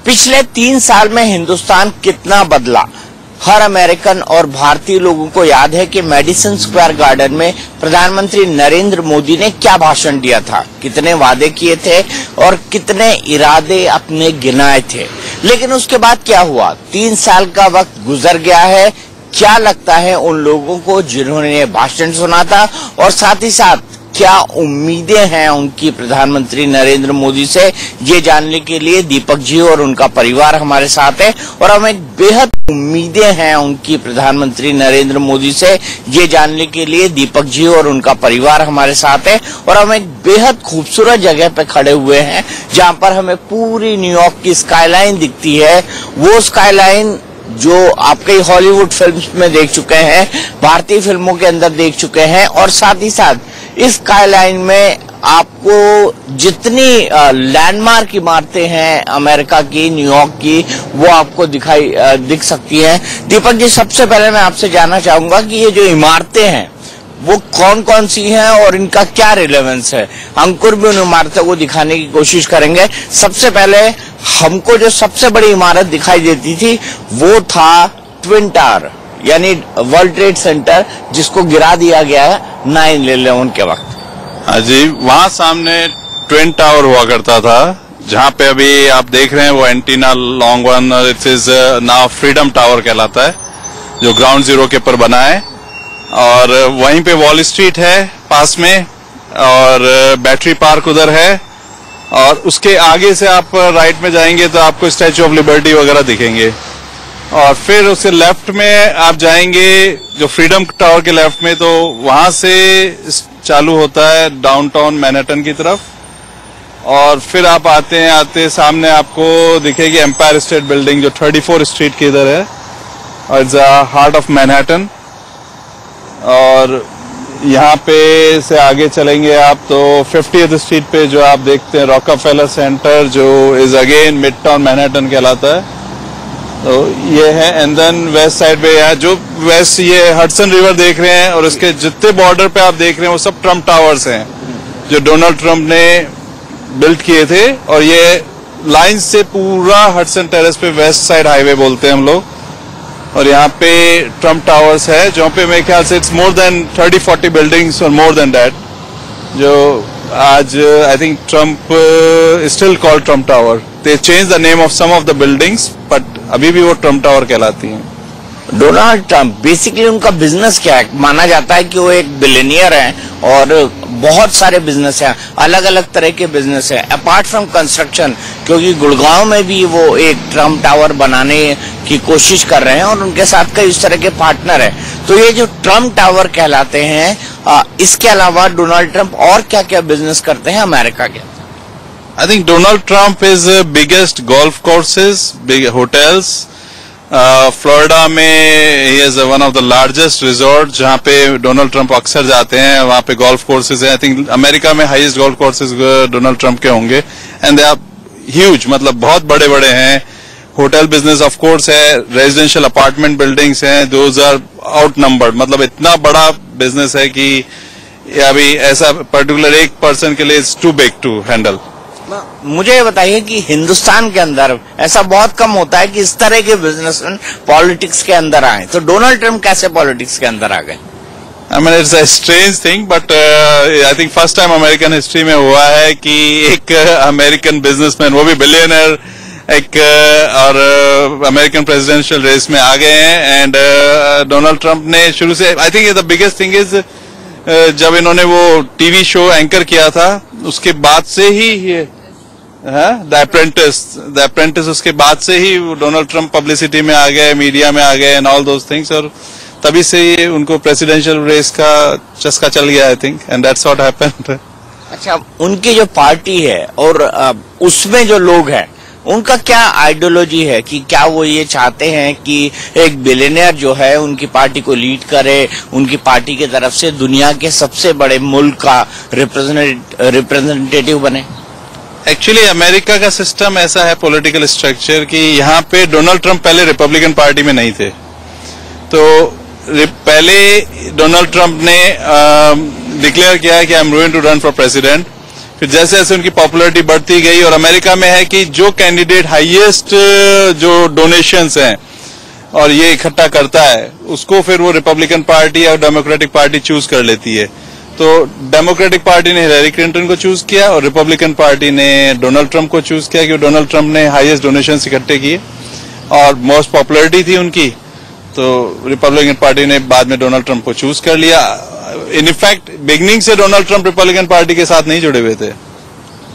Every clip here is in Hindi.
पिछले 3 साल में हिंदुस्तान कितना बदला। हर अमेरिकन और भारतीय लोगों को याद है कि मैडिसन स्क्वायर गार्डन में प्रधानमंत्री नरेंद्र मोदी ने क्या भाषण दिया था, कितने वादे किए थे और कितने इरादे अपने गिनाए थे। लेकिन उसके बाद क्या हुआ? 3 साल का वक्त गुजर गया है। क्या लगता है उन लोगों को जिन्होंने भाषण सुना था, और साथ ही साथ क्या उम्मीदें हैं उनकी प्रधानमंत्री नरेंद्र मोदी से, ये जानने के लिए दीपक जी और उनका परिवार हमारे साथ है। और हमें बेहद उम्मीदें हैं उनकी प्रधानमंत्री नरेंद्र मोदी से, ये जानने के लिए दीपक जी और उनका परिवार हमारे साथ है। और हम एक बेहद खूबसूरत जगह पे खड़े हुए हैं जहां पर हमें पूरी न्यूयॉर्क की स्काईलाइन दिखती है। वो स्काईलाइन जो आप कई हॉलीवुड फिल्म्स में देख चुके हैं, भारतीय फिल्मों के अंदर देख चुके हैं, और साथ ही साथ इस स्काईलाइन में आपको जितनी लैंडमार्क इमारतें हैं अमेरिका की, न्यूयॉर्क की, वो आपको दिख सकती हैं। दीपक जी, सबसे पहले मैं आपसे जानना चाहूंगा कि ये जो इमारतें हैं वो कौन कौन सी हैं और इनका क्या रिलेवेंस है। अंकुर भी उन इमारतों को दिखाने की कोशिश करेंगे। सबसे पहले हमको जो सबसे बड़ी इमारत दिखाई देती थी वो था ट्विन टावर, यानी वर्ल्ड ट्रेड सेंटर, जिसको गिरा दिया गया है 9/11 के वक्त। हाँ जी, वहाँ सामने ट्विन टावर हुआ करता था, जहाँ पे अभी आप देख रहे हैं वो antenna long one, it is now freedom tower कहलाता है, जो ग्राउंड जीरो के ऊपर बना है। और वहीं पे वॉल स्ट्रीट है पास में, और बैटरी पार्क उधर है, और उसके आगे से आप राइट में जाएंगे तो आपको स्टैचू ऑफ लिबर्टी वगैरह दिखेंगे। और फिर उसके लेफ्ट में आप जाएंगे जो फ्रीडम टावर के लेफ्ट में, तो वहां से चालू होता है डाउनटाउन मैनहट्टन की तरफ। और फिर आप आते सामने आपको दिखेगी एम्पायर स्टेट बिल्डिंग, जो 34 स्ट्रीट के इधर है, और इट्स हार्ट ऑफ मैनहट्टन। और यहाँ पे से आगे चलेंगे आप तो 50th स्ट्रीट पे जो आप देखते हैं रॉकफेलर सेंटर, जो is again mid town Manhattan कहलाता है, तो ये है। एंड देन वेस्ट साइड पे है जो वेस्ट, ये हडसन रिवर देख रहे हैं, और उसके जितने बॉर्डर पे आप देख रहे हैं वो सब ट्रम्प टावर्स हैं जो डोनाल्ड ट्रम्प ने बिल्ड किए थे। और ये लाइन से पूरा हडसन टेरेस पे वेस्ट साइड हाईवे बोलते हैं हम लोग, और यहाँ पे ट्रम्प टावर्स है, जहाँ पे मेरे ख्याल से इट्स मोर देन 30-40 बिल्डिंग्स और मोर देन दैट, जो आज I think Trump still called Trump Tower. They change the name of some of the buildings, but अभी भी वो ट्रम्प टावर कहलाती हैं। डोनाल्ड ट्रम्प, बेसिकली उनका बिजनेस क्या है? माना जाता है कि वो एक बिलियनियर हैं और बहुत सारे बिजनेस हैं, अलग अलग तरह के बिजनेस हैं अपार्ट फ्रॉम कंस्ट्रक्शन, क्योंकि गुड़गांव में भी वो एक ट्रम्प टावर बनाने की कोशिश कर रहे हैं और उनके साथ कई इस तरह के पार्टनर हैं। तो ये जो ट्रम्प टावर कहलाते हैं, इसके अलावा डोनाल्ड ट्रम्प और क्या क्या बिजनेस करते हैं अमेरिका के? I think Donald Trump is biggest golf courses, big hotels. Florida में he is one of the largest resort, जहाँ पे डोनाल्ड ट्रम्प अक्सर जाते हैं, वहाँ पे गोल्फ कोर्सेज हैं। आई थिंक अमेरिका में highest golf courses Donald Trump के होंगे, एंड दे आर ह्यूज, मतलब बहुत बड़े बड़े हैं। होटल बिजनेस ऑफ कोर्स है, रेजिडेंशियल अपार्टमेंट बिल्डिंग्स हैं, दोज आर आउट नंबर्ड। मतलब इतना बड़ा बिजनेस है कि अभी ऐसा पर्टिकुलर एक पर्सन के लिए it's too big to handle. मुझे ये बताइए कि हिंदुस्तान के अंदर ऐसा बहुत कम होता है कि इस तरह के बिजनेसमैन पॉलिटिक्स के अंदर आए, तो डोनाल्ड ट्रम्प कैसे पॉलिटिक्स के अंदर आ गए? I mean, it's a strange thing, but I think first time American history में हुआ है कि एक अमेरिकन बिजनेसमैन, वो भी बिलियनर, एक और अमेरिकन प्रेसिडेंशियल रेस में आ गए हैं। एंड डोनाल्ड ट्रम्प ने शुरू से, I think the biggest thing is, जब इन्होंने वो टीवी शो एंकर किया था उसके बाद से ही द अप्रेंटिस, उसके बाद से ही डोनाल्ड ट्रम्प पब्लिसिटी में आ गए, मीडिया में आ गए एंड ऑल दोज थिंग्स, और तभी से ही उनको प्रेसिडेंशियल रेस का चस्का चल गया, I think, and that's what happened. अच्छा, उनकी जो पार्टी है और उसमें जो लोग हैं, उनका क्या आइडियोलॉजी है कि क्या वो ये चाहते हैं कि एक बिलियनियर जो है उनकी पार्टी को लीड करे, उनकी पार्टी की तरफ से दुनिया के सबसे बड़े मुल्क का रिप्रेजेंटेटिव बने? एक्चुअली अमेरिका का सिस्टम ऐसा है, पॉलिटिकल स्ट्रक्चर, कि यहाँ पे डोनाल्ड ट्रम्प पहले रिपब्लिकन पार्टी में नहीं थे। तो पहले डोनाल्ड ट्रम्प ने डिक्लेयर किया कि I am going to run for president. फिर फिर जैसे जैसे उनकी पॉपुलैरिटी बढ़ती गई, और अमेरिका में है कि जो कैंडिडेट हाईएस्ट जो डोनेशंस हैं और ये इकट्ठा करता है, उसको फिर वो रिपब्लिकन पार्टी और डेमोक्रेटिक पार्टी चूज कर लेती है। तो डेमोक्रेटिक पार्टी ने हिलेरी क्लिंटन को चूज किया और रिपब्लिकन पार्टी ने डोनाल्ड ट्रंप को चूज किया, क्योंकि डोनाल्ड ट्रंप ने हाईएस्ट डोनेशंस इकट्ठे किए और मोस्ट पॉपुलैरिटी थी उनकी। तो रिपब्लिकन पार्टी ने बाद में डोनाल्ड ट्रंप को चूज कर लिया। इन इफेक्ट बिगिनिंग से डोनाल्ड ट्रंप रिपब्लिकन पार्टी के साथ नहीं जुड़े हुए थे।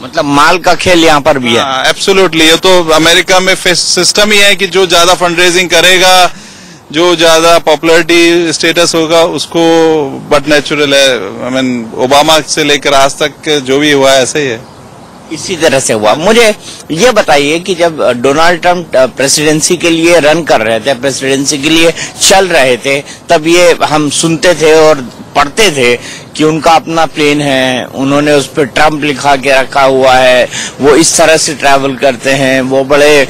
मतलब माल का खेल यहाँ पर भी है। एब्सोल्युटली। ये तो अमेरिका में सिस्टम ही है कि जो ज्यादा फंड रेजिंग करेगा, जो ज्यादा पॉपुलैरिटी स्टेटस होगा, उसको बट नेचुरल है। आई मीन ओबामा से लेकर आज तक जो भी हुआ है ऐसे ही है, इसी तरह से हुआ। मुझे ये बताइए कि जब डोनाल्ड ट्रंप प्रेसिडेंसी के लिए रन कर रहे थे, प्रेसिडेंसी के लिए चल रहे थे, तब ये हम सुनते थे और पढ़ते थे कि उनका अपना प्लेन है, उन्होंने उस पर ट्रंप लिखा के रखा हुआ है, वो इस तरह से ट्रैवल करते हैं, वो बड़े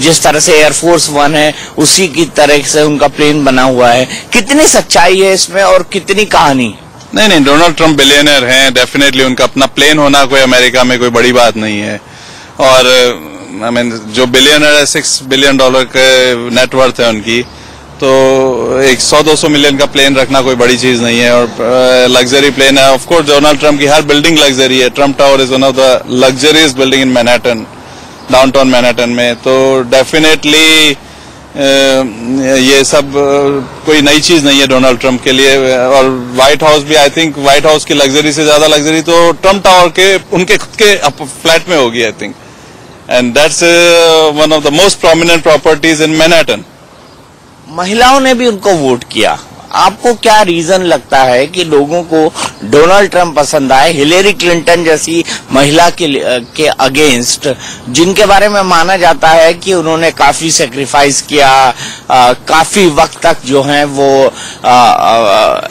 जिस तरह से एयरफोर्स वन है उसी की तरह से उनका प्लेन बना हुआ है। कितनी सच्चाई है इसमें और कितनी कहानी? नहीं, डोनाल्ड ट्रंप बिलियनर हैं, डेफिनेटली उनका अपना प्लेन होना कोई अमेरिका में कोई बड़ी बात नहीं है। और आई मीन जो बिलियनर है, $6 बिलियन के नेटवर्थ है उनकी, तो एक 100-200 मिलियन का प्लेन रखना कोई बड़ी चीज नहीं है। और लग्जरी प्लेन है। ऑफ कोर्स डोनाल्ड ट्रंप की हर बिल्डिंग लग्जरी है। Trump tower is one of the luxurious building in Manhattan, downtown Manhattan में। तो डेफिनेटली ये सब कोई नई चीज नहीं है डोनाल्ड ट्रंप के लिए। और व्हाइट हाउस भी, आई थिंक व्हाइट हाउस की लग्जरी से ज्यादा लग्जरी तो ट्रंप टावर के उनके खुद के फ्लैट में होगी, I think. And that's one of the most prominent properties in Manhattan. महिलाओं ने भी उनको वोट किया। आपको क्या रीजन लगता है कि लोगों को डोनाल्ड ट्रंप पसंद आए, हिलेरी क्लिंटन जैसी महिला के अगेंस्ट, जिनके बारे में माना जाता है कि उन्होंने काफी सेक्रीफाइस किया, काफी वक्त तक जो है वो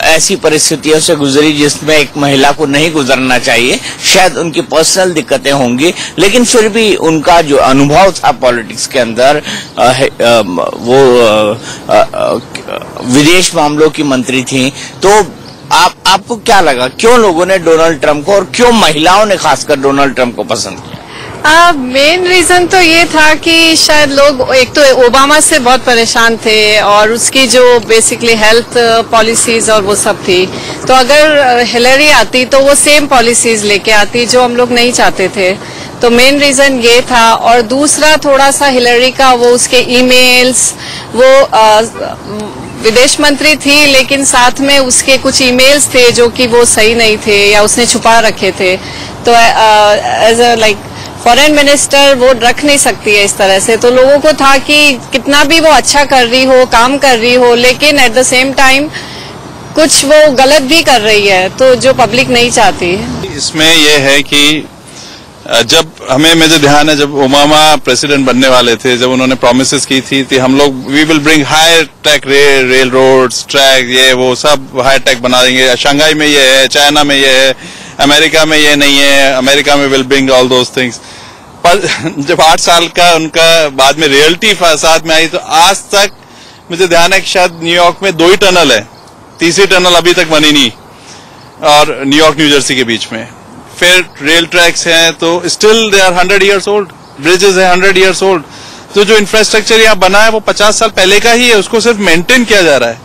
ऐसी परिस्थितियों से गुजरी जिसमें एक महिला को नहीं गुजरना चाहिए। शायद उनकी पर्सनल दिक्कतें होंगी, लेकिन फिर भी उनका जो अनुभव था पॉलिटिक्स के अंदर, वो विदेश मामलों की मंत्री थी। तो आपको क्या लगा, क्यों लोगों ने डोनाल्ड ट्रंप को और क्यों महिलाओं ने खासकर डोनाल्ड ट्रंप को पसंद किया? मेन रीजन तो ये था कि शायद लोग एक तो ओबामा से बहुत परेशान थे और उसकी जो बेसिकली हेल्थ पॉलिसीज और वो सब थी। तो अगर हिलेरी आती तो वो सेम पॉलिसीज लेके आती जो हम लोग नहीं चाहते थे। तो मेन रीजन ये था। और दूसरा थोड़ा सा हिलेरी का वो उसके ईमेल्स, वो विदेश मंत्री थी लेकिन साथ में उसके कुछ ईमेल्स थे जो कि वो सही नहीं थे या उसने छुपा रखे थे। तो as a like foreign minister वो रख नहीं सकती है इस तरह से। तो लोगों को था कि कितना भी वो अच्छा कर रही हो, काम कर रही हो, लेकिन एट द सेम टाइम कुछ वो गलत भी कर रही है, तो जो पब्लिक नहीं चाहती। इसमें यह है कि जब हमें मुझे ध्यान है, जब ओबामा प्रेसिडेंट बनने वाले थे, जब उन्होंने प्रोमिसेस की थी हम लोग we will bring high tech rail roads, track, ये वो सब हाई टेक बना देंगे। शंघाई में ये है, चाइना में ये है, अमेरिका में ये नहीं है, अमेरिका में will bring all those things. पर जब 8 साल का उनका बाद में रियलिटी साथ में आई, तो आज तक मुझे ध्यान है कि शायद न्यूयॉर्क में 2 ही टनल है, तीसरी टनल अभी तक बनी नहीं, और न्यूयॉर्क न्यू जर्सी के बीच में। फिर रेल ट्रैक्स हैं तो still they are 100 years old, bridges है 100 years old। तो जो इंफ्रास्ट्रक्चर यहाँ बना है वो 50 साल पहले का ही है, उसको सिर्फ मेंटेन किया जा रहा है।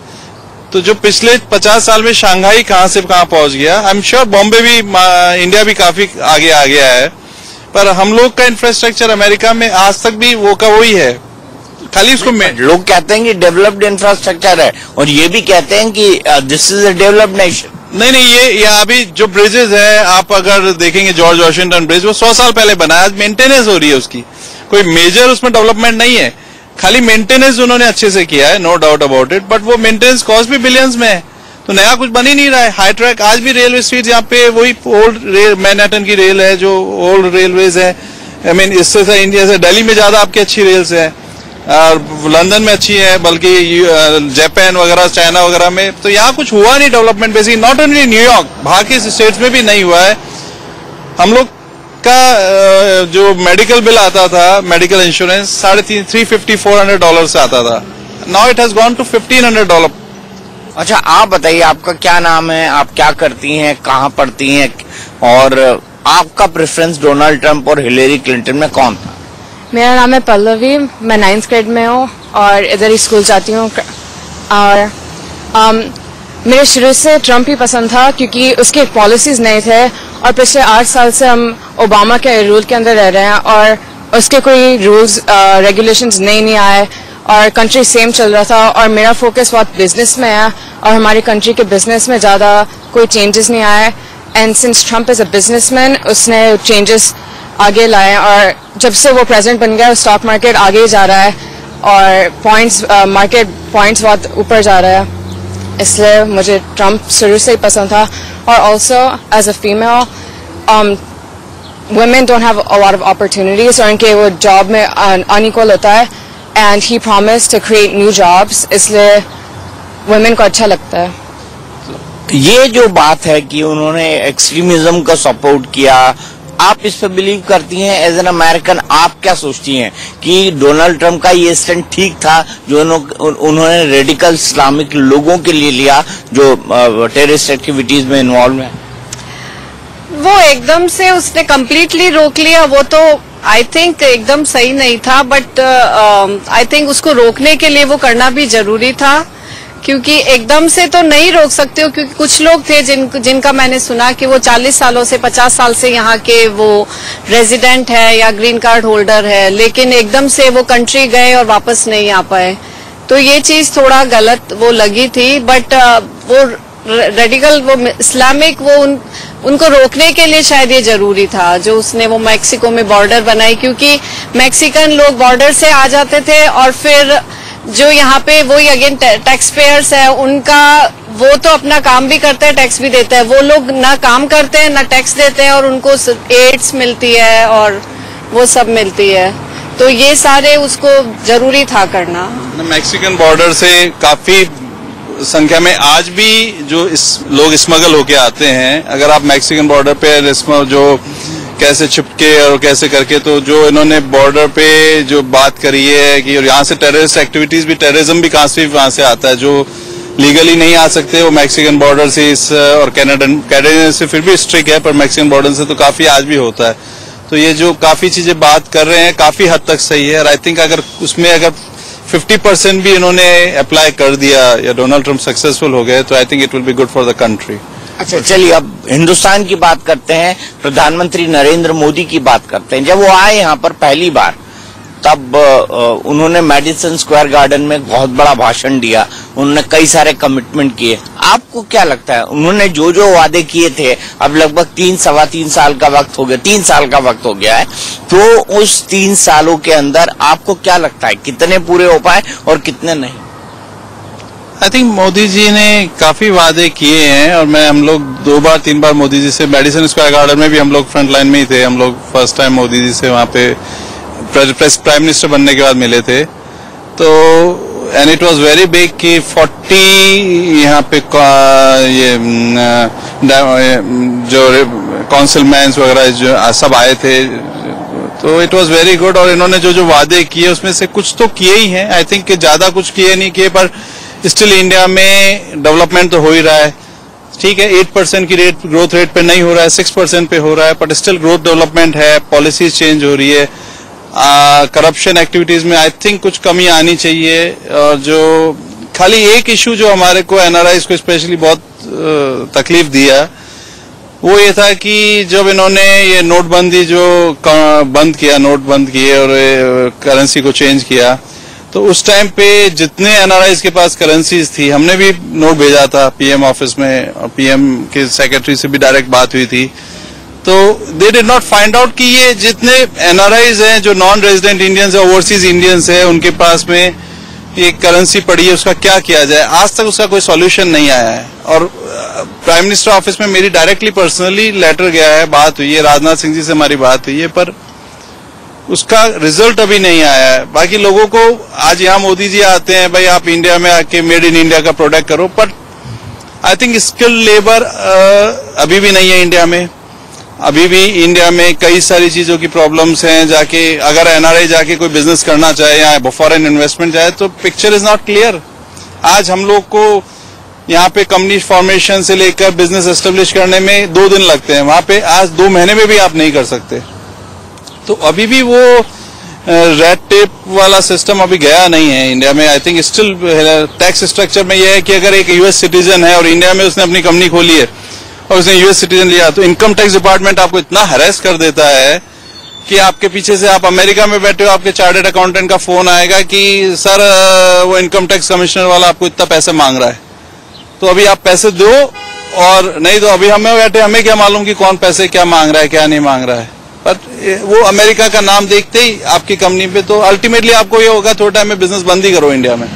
तो जो पिछले 50 साल में शंघाई कहां से कहां पहुंच गया, आई एम श्योर बॉम्बे भी, इंडिया भी काफी आगे आ गया है, पर हम लोग का इंफ्रास्ट्रक्चर अमेरिका में आज तक भी वो का वही है। खाली उसको लोग कहते हैं कि डेवलप्ड इंफ्रास्ट्रक्चर है और ये भी कहते हैं कि this is a developed nation. नहीं, ये अभी जो ब्रिजेस है, आप अगर देखेंगे जॉर्ज वॉशिंगटन ब्रिज, वो 100 साल पहले बना है, आज मेंटेनेंस हो रही है उसकी, कोई मेजर उसमें डेवलपमेंट नहीं है, खाली मेंटेनेंस उन्होंने अच्छे से किया है, no doubt about it. But वो मेंटेनेंस कॉस्ट भी बिलियंस में है, तो नया कुछ बन ही नहीं रहा है। हाई ट्रैक आज भी रेलवे स्ट्रीट, यहाँ पे वही ओल्ड रेल, मैनहट्टन की रेल है जो ओल्ड रेलवेज है। आई मीन इससे इंडिया से दिल्ली में ज्यादा आपकी अच्छी रेल्स है, और लंदन में अच्छी है, बल्कि जापान वगैरह, चाइना वगैरह में। तो यहाँ कुछ हुआ नहीं development basically, not only New York, बाकी स्टेट्स में भी नहीं हुआ है। हम लोग का जो मेडिकल बिल आता था, मेडिकल इंश्योरेंस, $350-400 से आता था, now it has gone to $1,500। अच्छा, आप बताइए, आपका क्या नाम है, आप क्या करती हैं, कहाँ पढ़ती हैं, और आपका प्रेफरेंस डोनाल्ड ट्रंप और हिलेरी क्लिंटन में कौन था? मेरा नाम है पल्लवी, मैं 9th ग्रेड में हूँ और इधर ही स्कूल जाती हूँ। और मेरे शुरू से ट्रंप ही पसंद था क्योंकि उसके पॉलिसीज नए थे और पिछले 8 साल से हम ओबामा के रूल के अंदर रह रहे हैं और उसके कोई रूल्स रेगुलेशंस नए नहीं आए और कंट्री सेम चल रहा था। और मेरा फोकस बहुत बिजनेस में है और हमारी कंट्री के बिजनेस में ज़्यादा कोई चेंजेस नहीं आए। And since Trump is a businessman, उसने चेंजेस आगे लाए और जब से वो प्रेसिडेंट बन गया स्टॉक मार्केट आगे ही जा रहा है और मार्केट पॉइंट्स बहुत ऊपर जा रहा है, इसलिए मुझे ट्रंप शुरू से ही पसंद था। और also as a female women don't have a lot of opportunities और उनके वो जॉब में अनइक्वल होता है and he promised to create new jobs, इसलिए वुमेन को अच्छा लगता है। ये जो बात है कि उन्होंने एक्सट्रीमिज्म का सपोर्ट किया, आप इस पे बिलीव करती हैं एज एन अमेरिकन? आप क्या सोचती हैं कि डोनाल्ड ट्रंप का ये स्टैंड ठीक था जो उन्होंने रेडिकल इस्लामिक लोगों के लिए लिया जो टेररिस्ट एक्टिविटीज में इन्वॉल्व हैं? वो एकदम से उसने कंप्लीटली रोक लिया, वो तो आई थिंक एकदम सही नहीं था। बट आई थिंक उसको रोकने के लिए वो करना भी जरूरी था क्योंकि एकदम से तो नहीं रोक सकते हो, क्योंकि कुछ लोग थे जिनका मैंने सुना कि वो 40 सालों से 50 साल से यहाँ के वो रेजिडेंट है या ग्रीन कार्ड होल्डर है, लेकिन एकदम से वो कंट्री गए और वापस नहीं आ पाए। तो ये चीज थोड़ा गलत वो लगी थी। बट वो रेडिकल वो इस्लामिक वो उनको रोकने के लिए शायद ये जरूरी था जो उसने वो मैक्सिको में बॉर्डर बनाई, क्योंकि मैक्सिकन लोग बॉर्डर से आ जाते थे और फिर जो यहाँ पे वही अगेन टैक्स पेयर्स है उनका वो तो अपना काम भी करते हैं, टैक्स भी देते हैं, वो लोग ना काम करते हैं ना टैक्स देते हैं और उनको एड्स मिलती है और वो सब मिलती है। तो ये सारे उसको जरूरी था करना। मैक्सिकन बॉर्डर से काफी संख्या में आज भी जो लोग स्मगल होके आते हैं, अगर आप मैक्सिकन बॉर्डर पे जो कैसे छिपके और कैसे करके, तो जो इन्होंने बॉर्डर पे जो बात करी है कि और यहाँ से टेररिस्ट एक्टिविटीज भी, टेररिज्म भी वहां से आता है, जो लीगली नहीं आ सकते वो मैक्सिकन बॉर्डर से और कैनेडियन से फिर भी स्ट्रिक्ट है, पर मैक्सिकन बॉर्डर से तो काफी आज भी होता है। तो ये जो काफी चीजें बात कर रहे हैं काफी हद तक सही है और आई थिंक अगर उसमें अगर 50% भी इन्होंने अप्लाई कर दिया या डोनाल्ड ट्रंप सक्सेसफुल हो गए तो I think it will be good for the country. अच्छा, चलिए अब हिंदुस्तान की बात करते हैं, प्रधानमंत्री नरेंद्र मोदी की बात करते हैं। जब वो आए यहाँ पर पहली बार तब उन्होंने मेडिसन स्क्वायर गार्डन में बहुत बड़ा भाषण दिया, उन्होंने कई सारे कमिटमेंट किए। आपको क्या लगता है उन्होंने जो जो वादे किए थे, अब लगभग 3-3.25 साल का वक्त हो गया, 3 साल का वक्त हो गया है, तो उस 3 सालों के अंदर आपको क्या लगता है कितने पूरे हो पाए और कितने नहीं? आई थिंक मोदी जी ने काफी वादे किए हैं और हम लोग 2-3 बार मोदी जी से मेडिसन स्क्वायर गार्डन में भी हम लोग फ्रंट लाइन में ही थे। हम लोग फर्स्ट टाइम मोदी जी से वहां पे प्राइम मिनिस्टर बनने के बाद मिले थे, तो and it was very big कि 40 यहाँ पे ये जो काउंसिलमैन वगैरह जो सब आए थे, तो इट वाज वेरी गुड। और इन्होंने जो जो वादे किए उसमें से कुछ तो किए ही हैं, आई थिंक ज्यादा कुछ किए नहीं किए, पर स्टिल इंडिया में डेवलपमेंट तो हो ही रहा है। ठीक है, 8% की ग्रोथ रेट पे नहीं हो रहा है, 6% पे हो रहा है, बट स्टिल ग्रोथ डेवलपमेंट है, पॉलिसीज चेंज हो रही है। करप्शन एक्टिविटीज में आई थिंक कुछ कमी आनी चाहिए। और जो खाली एक इशू जो हमारे को एनआरआईज को स्पेशली बहुत तकलीफ दिया वो ये था कि जब इन्होंने ये नोटबंदी जो बंद किया, नोट बंद किए और करेंसी को चेंज किया, तो उस टाइम पे जितने एनआरआईज के पास करेंसीज थी, हमने भी नोट भेजा था पीएम ऑफिस में और पीएम के सेक्रेटरी से भी डायरेक्ट बात हुई थी, तो they did not find out कि ये जितने एनआरआईज हैं जो नॉन रेजिडेंट इंडियंस है, ओवरसीज इंडियंस है, उनके पास में ये करेंसी पड़ी है, उसका क्या किया जाए। आज तक उसका कोई सॉल्यूशन नहीं आया है। और प्राइम मिनिस्टर ऑफिस में मेरी डायरेक्टली पर्सनली लेटर गया है, बात हुई है, राजनाथ सिंह जी से हमारी बात हुई है, पर उसका रिजल्ट अभी नहीं आया है। बाकी लोगों को आज यहाँ मोदी जी आते हैं, भाई आप इंडिया में आके मेड इन इंडिया का प्रोडक्ट करो, पर आई थिंक स्किल्ड लेबर अभी भी नहीं है इंडिया में। अभी भी इंडिया में कई सारी चीजों की प्रॉब्लम्स हैं। जाके अगर एनआरआई जाके कोई बिजनेस करना चाहे या फॉरेन इन्वेस्टमेंट जाए तो पिक्चर इज नॉट क्लियर। आज हम लोग को यहाँ पे कंपनी फॉर्मेशन से लेकर बिजनेस एस्टेब्लिश करने में 2 दिन लगते हैं, वहां पे आज 2 महीने में भी आप नहीं कर सकते। तो अभी भी वो रेड टेप वाला सिस्टम अभी गया नहीं है इंडिया में। I think still tax structure में यह है कि अगर एक यूएस सिटीजन है और इंडिया में उसने अपनी कंपनी खोली है और उसने यूएस सिटीजन लिया, तो इनकम टैक्स डिपार्टमेंट आपको इतना हरेस कर देता है कि आपके पीछे से, आप अमेरिका में बैठे हो, आपके चार्टर्ड अकाउंटेंट का फोन आएगा कि सर वो इनकम टैक्स कमिश्नर वाला आपको इतना पैसे मांग रहा है, तो अभी आप पैसे दो, और नहीं तो अभी हमें बैठे, हमें क्या मालूम कि कौन पैसे क्या मांग रहा है क्या नहीं मांग रहा है। पर वो अमेरिका का नाम देखते ही आपकी कंपनी पे, तो अल्टीमेटली आपको ये होगा थोड़ा टाइम में बिजनेस बंद ही करो इंडिया में,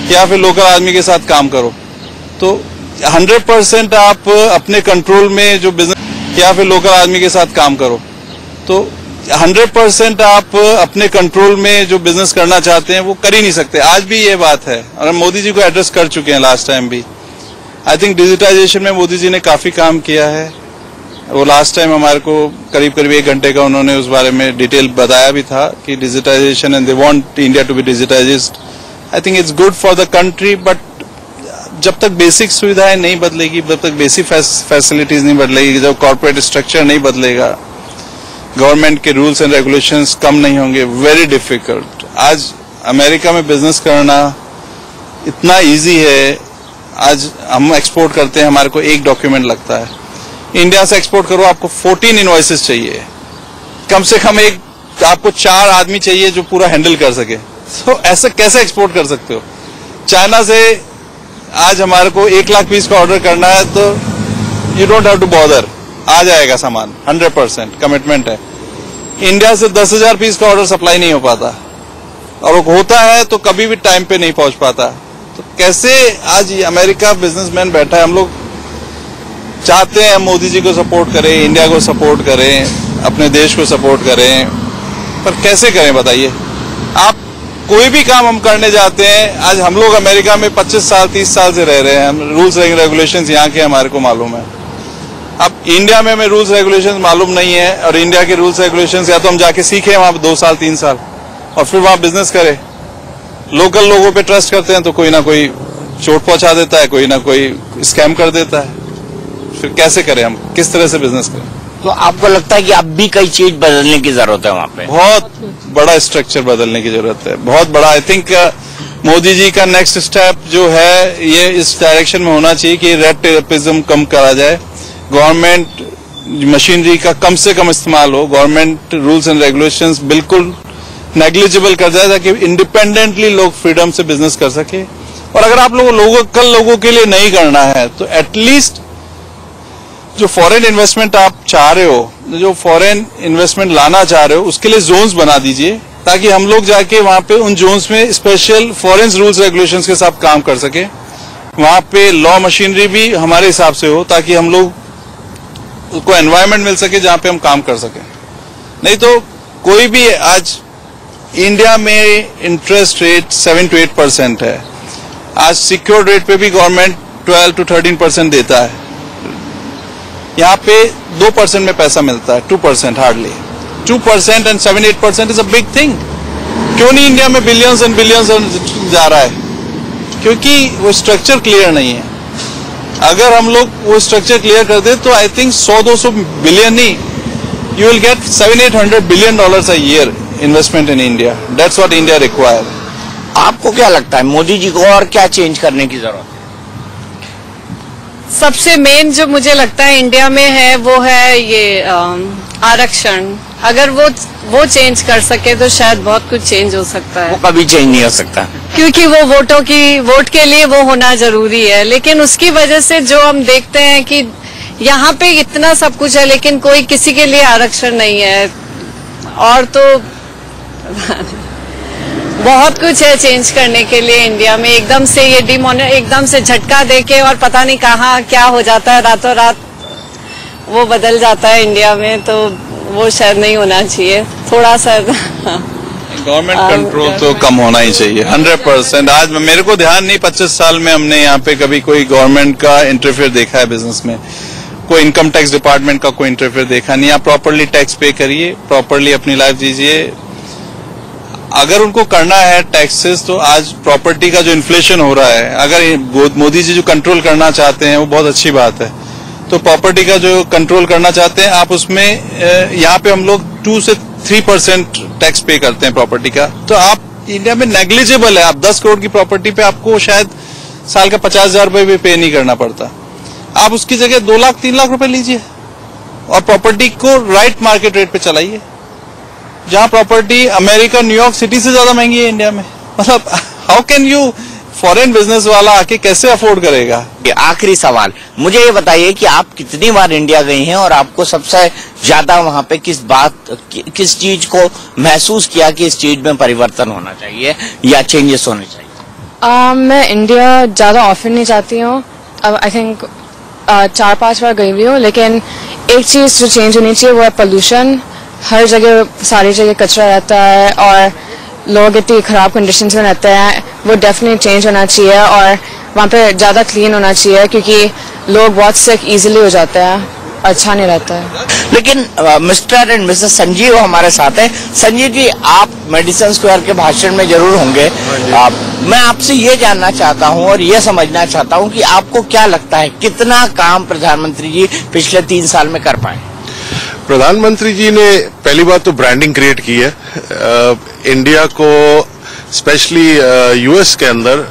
या फिर लोकल आदमी के साथ काम करो। तो 100% आप अपने कंट्रोल में जो बिजनेस, या फिर लोकल आदमी के साथ काम करो, तो 100% आप अपने कंट्रोल में जो बिजनेस करना चाहते हैं वो कर ही नहीं सकते। आज भी ये बात है, और हम मोदी जी को एड्रेस कर चुके हैं लास्ट टाइम भी। आई थिंक डिजिटाइजेशन में मोदी जी ने काफी काम किया है। वो लास्ट टाइम हमारे को करीब 1 घंटे का उन्होंने उस बारे में डिटेल बताया भी था कि digitisation and they want India to be digitised. I think it's good for the country, but जब तक बेसिक सुविधाएं नहीं बदलेगी, जब तक बेसिक फैसिलिटीज नहीं बदलेगी, जब कॉर्पोरेट स्ट्रक्चर नहीं बदलेगा, गवर्नमेंट के रूल्स एंड रेगुलेशंस कम नहीं होंगे, वेरी डिफिकल्ट। आज अमेरिका में बिजनेस करना इतना इजी है, आज हम एक्सपोर्ट करते हैं, हमारे को 1 डॉक्यूमेंट लगता है। इंडिया से एक्सपोर्ट करो, आपको 14 इनवॉइसेस चाहिए, कम से कम आपको 4 आदमी चाहिए जो पूरा हैंडल कर सके। तो ऐसे कैसे एक्सपोर्ट कर सकते हो? चाइना से आज हमारे को 1 लाख पीस का ऑर्डर करना है, तो you don't have to bother, आ जाएगा सामान, 100% कमिटमेंट है। इंडिया से 10,000 पीस का ऑर्डर सप्लाई नहीं हो पाता, और होता है तो कभी भी टाइम पे नहीं पहुंच पाता। तो कैसे आज अमेरिका बिजनेसमैन बैठा है, हम लोग चाहते हैं मोदी जी को सपोर्ट करें, इंडिया को सपोर्ट करें, अपने देश को सपोर्ट करें, पर कैसे करें बताइए? आप कोई भी काम हम करने जाते हैं, आज हम लोग अमेरिका में 25 साल 30 साल से रह रहे हैं, हम रूल्स रेगुलेशंस यहाँ के हमारे को मालूम है। अब इंडिया में हमें रूल्स रेगुलेशंस मालूम नहीं है, और इंडिया के रूल्स रेगुलेशंस या तो हम जाके सीखें वहां 2 साल 3 साल और फिर वहां बिजनेस करें। लोकल लोगों पे ट्रस्ट करते हैं तो कोई ना कोई चोट पहुंचा देता है, कोई ना कोई स्कैम कर देता है, फिर कैसे करें हम, किस तरह से बिजनेस करें? तो आपको लगता है कि अब भी कई चीज बदलने की जरूरत है वहाँ पे? बहुत बड़ा स्ट्रक्चर बदलने की जरूरत है, बहुत बड़ा। आई थिंक मोदी जी का नेक्स्ट स्टेप जो है ये इस डायरेक्शन में होना चाहिए कि रेड टेपिज्म कम करा जाए, गवर्नमेंट मशीनरी का कम से कम इस्तेमाल हो, गवर्नमेंट रूल्स एंड रेगुलेशंस बिल्कुल नेग्लिजिबल कर जाए, ताकि इंडिपेंडेंटली लोग फ्रीडम से बिजनेस कर सके। और अगर आप लोकल लोगों के लिए नहीं करना है, तो एटलीस्ट जो फॉरेन इन्वेस्टमेंट आप चाह रहे हो, जो फॉरेन इन्वेस्टमेंट लाना चाह रहे हो, उसके लिए जोन्स बना दीजिए, ताकि हम लोग जाके वहां पे उन जोन्स में स्पेशल फॉरेन रूल्स रेगुलेशंस के साथ काम कर सके। वहां पे लॉ मशीनरी भी हमारे हिसाब से हो, ताकि हम लोग को एनवायरनमेंट मिल सके जहां पे हम काम कर सके। नहीं तो कोई भी, आज इंडिया में इंटरेस्ट रेट 7 to 8% है, आज सिक्योर्ड रेट पे भी गवर्नमेंट 12 to 13% देता है, यहाँ पे 2% में पैसा मिलता है, 2% hardly. 2% and 7-8% is a big thing. क्यों नहीं इंडिया में बिलियंस एंड बिलियंस जा रहा है? क्योंकि वो स्ट्रक्चर क्लियर नहीं है। अगर हम लोग वो स्ट्रक्चर क्लियर कर दे तो आई थिंक 100-200 बिलियन नहीं, you will get $700-800 billion a year investment in India. That's what India require. आपको क्या लगता है मोदी जी को और क्या चेंज करने की जरूरत है? सबसे मेन जो मुझे लगता है इंडिया में है वो है ये आरक्षण। अगर वो चेंज कर सके तो शायद बहुत कुछ चेंज हो सकता है। वो कभी चेंज नहीं हो सकता, क्योंकि वो वोट के लिए वो होना जरूरी है। लेकिन उसकी वजह से जो हम देखते हैं कि यहाँ पे इतना सब कुछ है, लेकिन कोई किसी के लिए आरक्षण नहीं है। और तो बहुत कुछ है चेंज करने के लिए इंडिया में। एकदम से ये एकदम से झटका देके और पता नहीं कहाँ क्या हो जाता है, रातों रात वो बदल जाता है इंडिया में, तो वो शायद नहीं होना चाहिए। थोड़ा सा गवर्नमेंट कंट्रोल तो कम होना ही चाहिए 100%। आज मेरे को ध्यान नहीं, 25 साल में हमने यहाँ पे कभी कोई गवर्नमेंट का इंटरफेयर देखा है बिजनेस में, कोई इनकम टैक्स डिपार्टमेंट का कोई इंटरफेयर देखा नहीं। आप प्रॉपरली टैक्स पे करिए, प्रॉपरली अपनी लाइफ जीजिए। अगर उनको करना है टैक्सेस, तो आज प्रॉपर्टी का जो इन्फ्लेशन हो रहा है, अगर मोदी जी जो कंट्रोल करना चाहते हैं वो बहुत अच्छी बात है। तो प्रॉपर्टी का जो कंट्रोल करना चाहते हैं आप, उसमें यहाँ पे हम लोग 2 से 3% टैक्स पे करते हैं प्रॉपर्टी का। तो आप इंडिया में नेग्लिजिबल है, आप 10 करोड़ की प्रॉपर्टी पे आपको शायद साल का 50,000 रुपये भी पे नहीं करना पड़ता। आप उसकी जगह 2 लाख 3 लाख रुपए लीजिए और प्रॉपर्टी को राइट मार्केट रेट पे चलाइए। जहां प्रॉपर्टी अमेरिका, न्यूयॉर्क सिटी से ज्यादा महंगी है इंडिया में। मतलब how can you, foreign business वाला आके कैसे अफोर्ड करेगा? आखिरी सवाल, मुझे ये बताइए कि आप कितनी बार इंडिया गई हैं और आपको सबसे ज्यादा वहां पे किस चीज को महसूस किया कि इस चीज में परिवर्तन होना चाहिए या चेंजेस होने चाहिए? मैं इंडिया ज्यादा ऑफन नहीं जाती हूँ। आई थिंक 4-5 बार गई हुई हूँ, लेकिन एक चीज जो चेंज होनी चाहिए वो है पोल्यूशन। हर जगह, सारी जगह कचरा रहता है और लोग इतनी खराब कंडीशंस में रहते हैं। वो डेफिनेटली चेंज होना चाहिए और वहाँ पे ज्यादा क्लीन होना चाहिए, क्योंकि लोग बहुत सिक इजीली हो जाते हैं, अच्छा नहीं रहता है। लेकिन मिस्टर एंड मिसेस संजीव हमारे साथ हैं। संजीव जी, आप मेडिसन स्क्वायर के भाषण में जरूर होंगे। मैं आपसे ये जानना चाहता हूँ और ये समझना चाहता हूँ कि आपको क्या लगता है कितना काम प्रधानमंत्री जी पिछले 3 साल में कर पाए? प्रधानमंत्री जी ने पहली बात तो ब्रांडिंग क्रिएट की है। इंडिया को स्पेशली यूएस के अंदर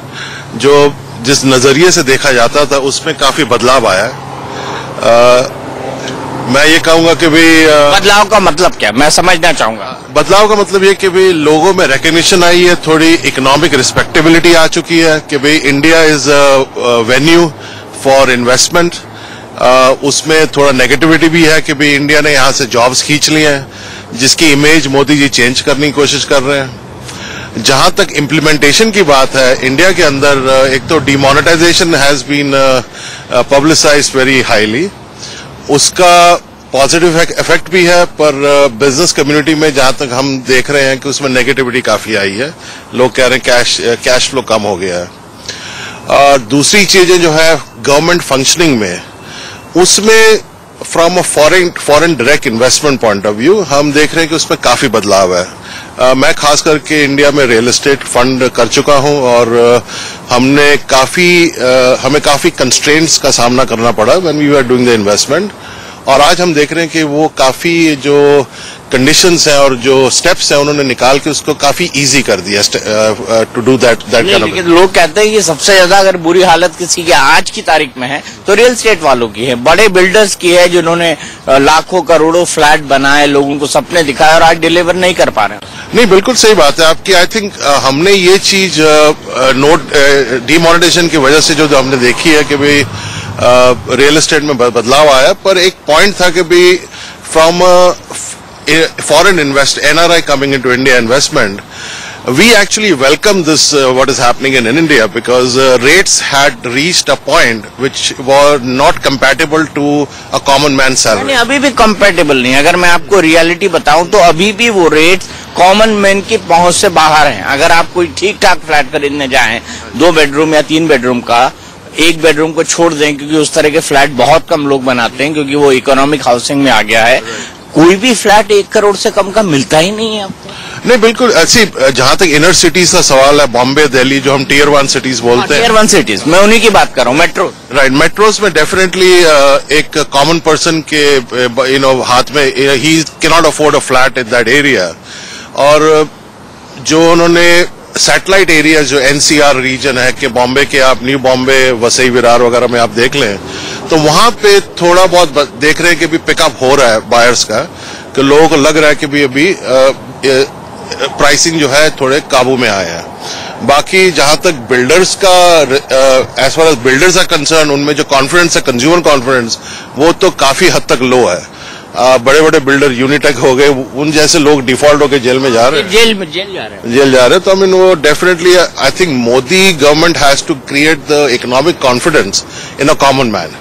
जो जिस नजरिए से देखा जाता था उसमें काफी बदलाव आया है। मैं ये कहूंगा कि भाई बदलाव का मतलब क्या, मैं समझना चाहूंगा। बदलाव का मतलब ये कि भाई लोगों में रिकग्निशन आई है, थोड़ी इकोनॉमिक रिस्पेक्टेबिलिटी आ चुकी है कि भाई India is venue for investment. उसमें थोड़ा नेगेटिविटी भी है कि भाई इंडिया ने यहाँ से जॉब्स खींच लिए हैं, जिसकी इमेज मोदी जी चेंज करने की कोशिश कर रहे हैं। जहां तक इम्प्लीमेंटेशन की बात है, इंडिया के अंदर एक तो demonetisation has been publicised very highly, उसका पॉजिटिव इफेक्ट भी है, पर बिजनेस कम्युनिटी में जहां तक हम देख रहे हैं कि उसमें नेगेटिविटी काफी आई है। लोग कह रहे हैं कैश फ्लो कम हो गया है। और दूसरी चीजें जो है गवर्नमेंट फंक्शनिंग में, उसमें from a foreign direct investment point of view हम देख रहे हैं कि उसमें काफी बदलाव है। मैं खास करके इंडिया में रियल एस्टेट फंड कर चुका हूं और हमें काफी कंस्ट्रेंट्स का सामना करना पड़ा when we were doing the investment. और आज हम देख रहे हैं कि वो काफी जो कंडीशंस हैं और जो स्टेप्स हैं उन्होंने निकाल के उसको काफी इजी कर दिया to do that kind of. लेकिन लोग कहते हैं कि सबसे ज्यादा अगर बुरी हालत किसी की आज की तारीख में है तो रियल एस्टेट वालों की है, बड़े बिल्डर्स की है, जिन्होंने लाखों करोड़ों फ्लैट बनाए, लोगों को सपने दिखाए और आज डिलीवर नहीं कर पा रहे हैं। नहीं, बिल्कुल सही बात है आपकी। आई थिंक हमने ये चीज डिमोनेटाइजेशन की वजह से जो हमने देखी है कि भाई रियल एस्टेट में बदलाव आया, पर एक पॉइंट था कि भाई from foreign NRI coming into India investment, we actually welcome this what is happening in India because rates had reached a point which were not compatible to a common man's salary. नहीं, अभी भी compatible नहीं। अगर मैं आपको रियलिटी बताऊं तो अभी भी वो रेट्स कॉमन मैन की पहुंच से बाहर हैं। अगर आप कोई ठीक ठाक फ्लैट खरीदने जाएं 2 बेडरूम या 3 बेडरूम का, 1 बेडरूम को छोड़ दें क्योंकि उस तरह के फ्लैट बहुत कम लोग बनाते हैं क्योंकि वो इकोनॉमिक हाउसिंग में आ गया है, कोई भी फ्लैट 1 करोड़ से कम का मिलता ही नहीं है आपको। नहीं, बिल्कुल ऐसी। जहां तक इनर सिटीज का सवाल है, बॉम्बे, दिल्ली, जो हम टियर 1 सिटीज बोलते हैं, टियर 1 सिटीज, मैं उन्हीं की बात कर रहा हूँ। मेट्रो, राइट, मेट्रोज में डेफिनेटली एक कॉमन पर्सन के हाथ में he can not afford a flat in that area. और जो उन्होंने सैटेलाइट एरिया जो एनसीआर रीजन है कि बॉम्बे के आप न्यू बॉम्बे, वसई विरार वगैरह में आप देख लें तो वहां पे थोड़ा बहुत देख रहे हैं कि भी पिकअप हो रहा है बायर्स का, कि लोगों को लग रहा है कि भी अभी प्राइसिंग जो है थोड़े काबू में आया है। बाकी जहां तक बिल्डर्स का as far as builders are concerned, उनमें जो कॉन्फिडेंस है, कंज्यूमर कॉन्फिडेंस, वो तो काफी हद तक लो है। बड़े बड़े बिल्डर यूनिटेक हो गए, उन जैसे लोग डिफॉल्ट होकर जेल में जा रहे हैं, जेल जा रहे हैं। तो आई मीन वो definitely I think Modi government has to create the economic confidence in a common man.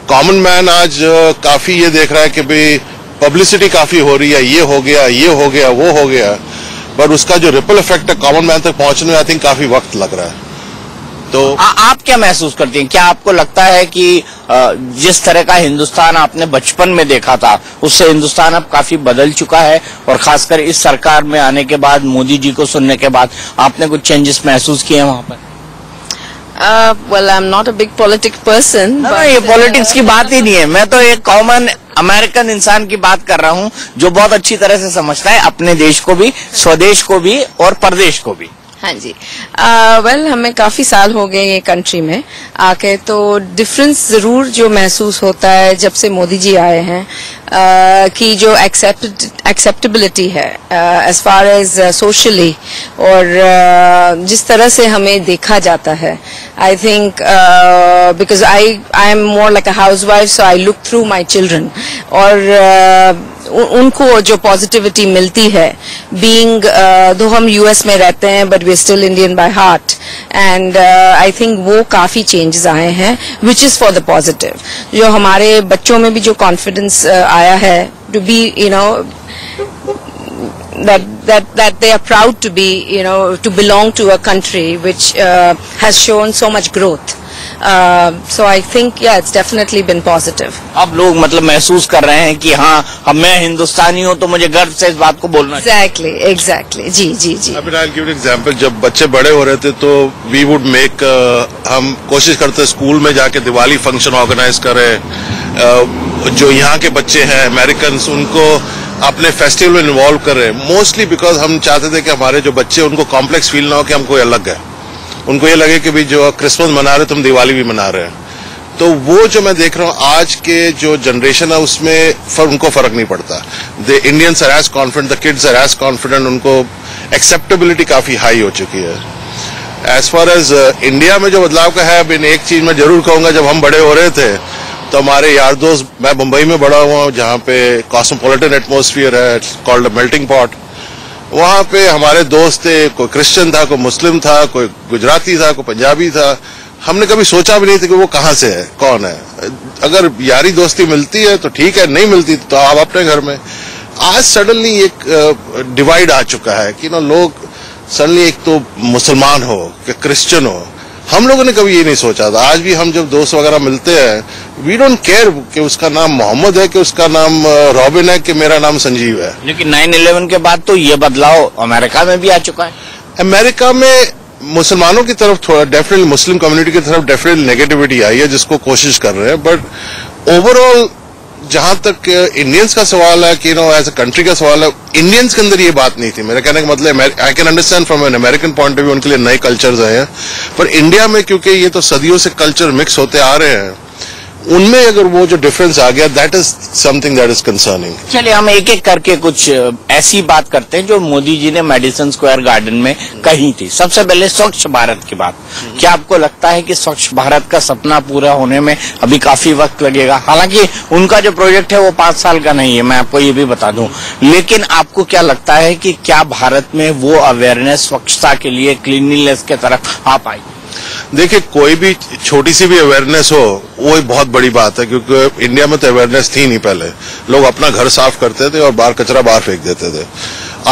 Common man आज काफी ये देख रहा है कि भाई पब्लिसिटी काफी हो रही है, ये हो गया, वो हो गया, पर उसका जो रिपल इफेक्ट है कॉमन मैन तक पहुंचने में आई थिंक काफी वक्त लग रहा है। तो आप क्या महसूस करती हैं? क्या आपको लगता है कि जिस तरह का हिंदुस्तान आपने बचपन में देखा था उससे हिंदुस्तान अब काफी बदल चुका है, और खासकर इस सरकार में आने के बाद, मोदी जी को सुनने के बाद आपने कुछ चेंजेस महसूस किए हैं वहां पर? Well, I'm not a big politics person. ना, ये पॉलिटिक्स की बात ही नहीं है। मैं तो एक कॉमन अमेरिकन इंसान की बात कर रहा हूँ जो बहुत अच्छी तरह से समझता है अपने देश को भी, स्वदेश को भी और परदेश को भी। हाँ जी। वेल हमें काफी साल हो गए ये कंट्री में आके, तो डिफरेंस जरूर जो महसूस होता है जब से मोदी जी आए हैं, कि जो एक्सेप्टेबिलिटी है एज फार एज सोशली, और जिस तरह से हमें देखा जाता है, I think because I am more like a housewife, so I look through my children, और उनको जो पॉजिटिविटी मिलती है, बीइंग दो हम यूएस में रहते हैं but we still Indian by heart, and I think वो काफी चेंजेस आए हैं which is for the positive. जो हमारे बच्चों में भी जो कॉन्फिडेंस आया है to be that they are proud to be, to belong to a country which has shown so much growth. So I think, yeah, it's definitely been positive. अब लोग मतलब महसूस कर रहे हैं कि हाँ, अब मैं हिंदुस्तानी हूँ तो मुझे गर्व से इस बात को बोलना चाहिए। Exactly. Ji ji ji. I'll give an example. जब बच्चे बड़े हो रहे थे तो we would make, हम कोशिश करते स्कूल में जाके दिवाली फंक्शन ऑर्गेनाइज करें, जो यहाँ के बच्चे हैं अमेरिकन, उनको अपने फेस्टिवल में इन्वॉल्व कर रहे हैं, मोस्टली बिकॉज हम चाहते थे कि हमारे जो बच्चे, उनको कॉम्प्लेक्स फील ना हो कि हम कोई अलग है, उनको ये लगे कि भी जो क्रिसमस मना रहे तुम दिवाली भी मना रहे हैं। तो वो जो मैं देख रहा हूँ आज के जो जनरेशन है उसमें उनको फर्क नहीं पड़ता। The Indians are as confident, the kids are as confident, उनको एक्सेप्टेबिलिटी काफी हाई हो चुकी है। एज फार एज इंडिया में जो बदलाव का है, अब इन एक चीज मैं जरूर कहूंगा, जब हम बड़े हो रहे थे तो हमारे यार दोस्त, मैं मुंबई में बड़ा हुआ हूँ जहाँ पे कॉस्मोपॉलिटन एटमॉस्फेयर है, कॉल्ड मेल्टिंग पॉट, वहां पे हमारे दोस्त थे, कोई क्रिश्चियन था, कोई मुस्लिम था, कोई गुजराती था, कोई पंजाबी था, हमने कभी सोचा भी नहीं था कि वो कहाँ से है, कौन है। अगर यारी दोस्ती मिलती है तो ठीक है, नहीं मिलती तो आप अपने घर में। आज सडनली एक डिवाइड आ चुका है कि लोग सडनली एक तो मुसलमान हो कि क्रिश्चियन हो, हम लोगों ने कभी ये नहीं सोचा था। आज भी हम जब दोस्त वगैरह मिलते हैं, वी डोंट केयर कि उसका नाम मोहम्मद है, कि उसका नाम रॉबिन है, कि मेरा नाम संजीव है। लेकिन 9/11 के बाद तो ये बदलाव अमेरिका में भी आ चुका है। अमेरिका में मुसलमानों की तरफ थोड़ा डेफिनेटली, मुस्लिम कम्युनिटी की तरफ डेफिनेटली नेगेटिविटी आई है, जिसको कोशिश कर रहे हैं, बट ओवरऑल जहां तक इंडियंस का सवाल है कि एज अ कंट्री का सवाल है, इंडियंस के अंदर ये बात नहीं थी। मेरे कहने का मतलब, I can understand from an American point of view, उनके लिए नए कल्चर्स आए हैं, पर इंडिया में क्योंकि ये तो सदियों से कल्चर मिक्स होते आ रहे हैं, उनमें अगर वो जो डिफरेंस आ गया, that is something that is concerning. चलिए हम एक एक करके कुछ ऐसी बात करते हैं जो मोदी जी ने मेडिसन स्क्वायर गार्डन में कही थी। सबसे पहले स्वच्छ भारत की बात। क्या आपको लगता है कि स्वच्छ भारत का सपना पूरा होने में अभी काफी वक्त लगेगा? हालांकि उनका जो प्रोजेक्ट है वो 5 साल का नहीं है, मैं आपको ये भी बता दूं, लेकिन आपको क्या लगता है कि क्या भारत में वो अवेयरनेस स्वच्छता के लिए, क्लीनलीनेस के तरफ आ पाएगी? देखिए, कोई भी छोटी सी भी अवेयरनेस हो वो एक बहुत बड़ी बात है, क्योंकि इंडिया में तो अवेयरनेस थी नहीं। पहले लोग अपना घर साफ करते थे और बाहर कचरा बाहर फेंक देते थे।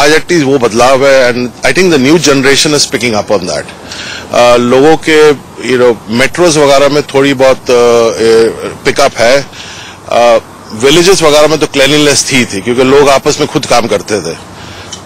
आज एटलीस्ट वो बदलाव है, and I think the new generation is picking up on that. लोगों के मेट्रोज वगैरह में थोड़ी बहुत पिकअप है। विलेजेस वगैरह में तो क्लीनलीनेस थी क्योंकि लोग आपस में खुद काम करते थे।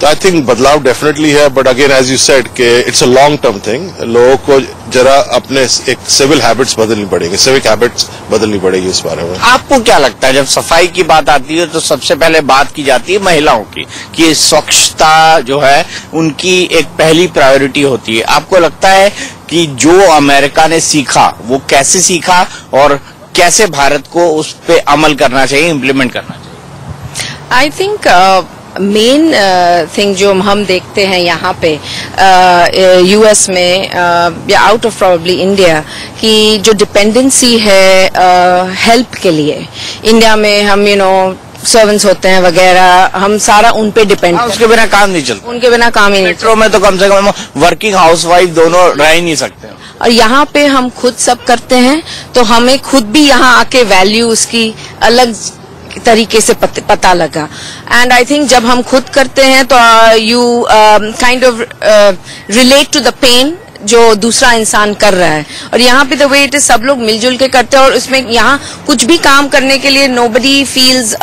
तो आई थिंक बदलाव डेफिनेटली है, but again as you said कि it's a long term thing. लोगों को जरा अपने एक सिविल हैबिट्स बदलनी पड़ेगी, सिविक हैबिट्स बदलनी पड़ेगी इस बारे में। आपको क्या लगता है, जब सफाई की बात आती है तो सबसे पहले बात की जाती है महिलाओं की, कि स्वच्छता जो है उनकी एक पहली प्रायोरिटी होती है। आपको लगता है कि जो अमेरिका ने सीखा वो कैसे सीखा और कैसे भारत को उस पर अमल करना चाहिए, इम्प्लीमेंट करना चाहिए? आई थिंक मेन थिंग जो हम देखते हैं यहाँ पे यूएस में या आउट ऑफ प्रोबेबली इंडिया, कि जो डिपेंडेंसी है हेल्प के लिए, इंडिया में हम सर्वेंट्स होते हैं वगैरह, हम सारा उन पे डिपेंड, उसके बिना काम नहीं चलता। उनके बिना काम ही नहीं। मेट्रो में तो कम से कम वर्किंग हाउसवाइफ दोनों रह ही नहीं सकते। और यहाँ पे हम खुद सब करते हैं, तो हमें खुद भी यहाँ आके वैल्यू उसकी अलग तरीके से पता लगा। एंड आई थिंक जब हम खुद करते हैं तो you kind of relate to the pain जो दूसरा इंसान कर रहा है। और यहाँ पे द वे इट इज सब लोग मिलजुल के करते हैं और उसमें यहाँ कुछ भी काम करने के लिए नोबडी फील्स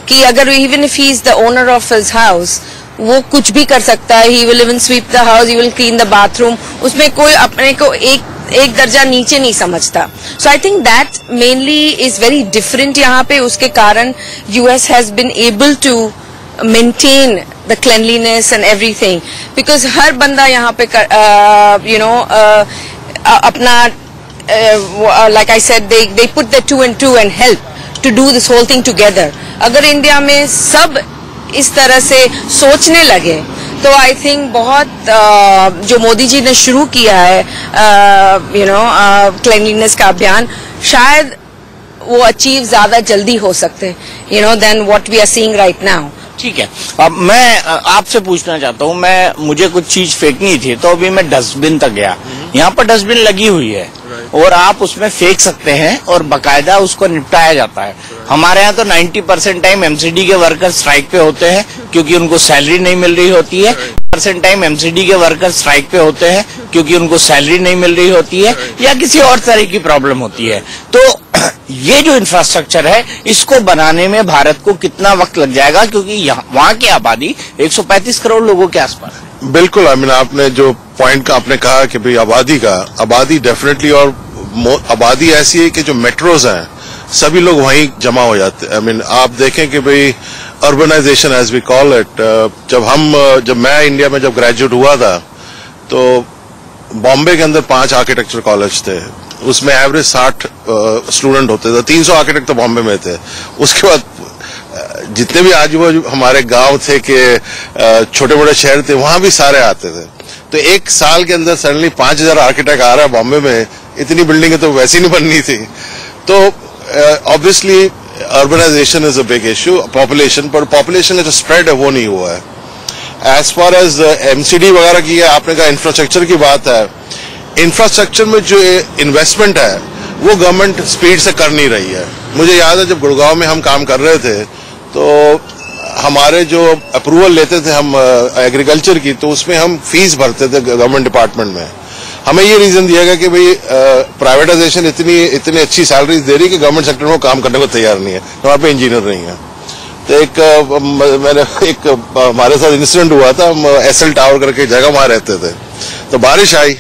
कि अगर even if he is the owner of his house वो कुछ भी कर सकता है। He will even sweep the house, he will clean the bathroom, उसमें कोई अपने को एक दर्जा नीचे नहीं समझता। So I think that mainly is very different यहाँ पे। उसके कारण US has been able to maintain the cleanliness and everything because हर बंदा यहाँ पे अपना like I said they put the 2 and 2 and help to do this whole thing together। अगर इंडिया में सब इस तरह से सोचने लगे तो आई थिंक बहुत जो मोदी जी ने शुरू किया है क्लीनलीनेस का अभियान शायद वो अचीव ज्यादा जल्दी हो सकते then what we are seeing right now. ठीक है, अब मैं आपसे पूछना चाहता हूँ, मुझे कुछ चीज फेंकनी थी तो अभी मैं डस्टबिन तक गया। यहाँ पर डस्टबिन लगी हुई है और आप उसमें फेंक सकते हैं और बकायदा उसको निपटाया जाता है। हमारे यहाँ तो 90% टाइम एमसीडी के वर्कर स्ट्राइक पे होते हैं क्योंकि उनको सैलरी नहीं मिल रही होती है। % टाइम एमसीडी के वर्कर स्ट्राइक पे होते हैं क्योंकि उनको सैलरी नहीं मिल रही होती है या किसी और तरह की प्रॉब्लम होती है। तो ये जो इंफ्रास्ट्रक्चर है इसको बनाने में भारत को कितना वक्त लग जाएगा, क्योंकि वहाँ की आबादी 135 करोड़ लोगों के आसपास है। बिल्कुल, आपने जो पॉइंट का आपने कहा कि भाई आबादी डेफिनेटली, और आबादी ऐसी है कि जो मेट्रोज हैं सभी लोग वहीं जमा हो जाते हैं। आप देखें कि भाई urbanisation as we call it, जब मैं इंडिया में ग्रेजुएट हुआ था तो बॉम्बे के अंदर 5 आर्किटेक्चर कॉलेज थे, उसमें एवरेज 60 स्टूडेंट होते थे, 300 आर्किटेक्ट तो बॉम्बे में थे। उसके बाद जितने भी आजू बाजू हमारे गांव थे कि छोटे मोटे शहर थे वहां भी सारे आते थे। तो एक साल के अंदर सडनली 5000 आर्किटेक्ट आ रहा है बॉम्बे में, इतनी बिल्डिंगें तो वैसी नहीं बननी थी। तो obviously urbanisation is a big issue, population, पर पॉपुलेशन का जो स्प्रेड है वो नहीं हुआ है। एज फार एज एमसीडी वगैरह की है, आपने कहा इंफ्रास्ट्रक्चर की बात है, इंफ्रास्ट्रक्चर में जो इन्वेस्टमेंट है वो गवर्नमेंट स्पीड से कर नहीं रही है। मुझे याद है जब गुड़गांव में हम काम कर रहे थे तो हमारे जो अप्रूवल लेते थे हम एग्रीकल्चर की, तो उसमें हम फीस भरते थे गवर्नमेंट डिपार्टमेंट में। हमें ये रीजन दिया गया कि भाई प्राइवेटाइजेशन इतनी अच्छी सैलरीज दे रही कि गवर्नमेंट सेक्टर में काम करने को तैयार नहीं है, हमारे पे इंजीनियर नहीं है। तो हमारे साथ इंसिडेंट हुआ था, हम एसएल टावर करके जगह वहां रहते थे, तो बारिश आई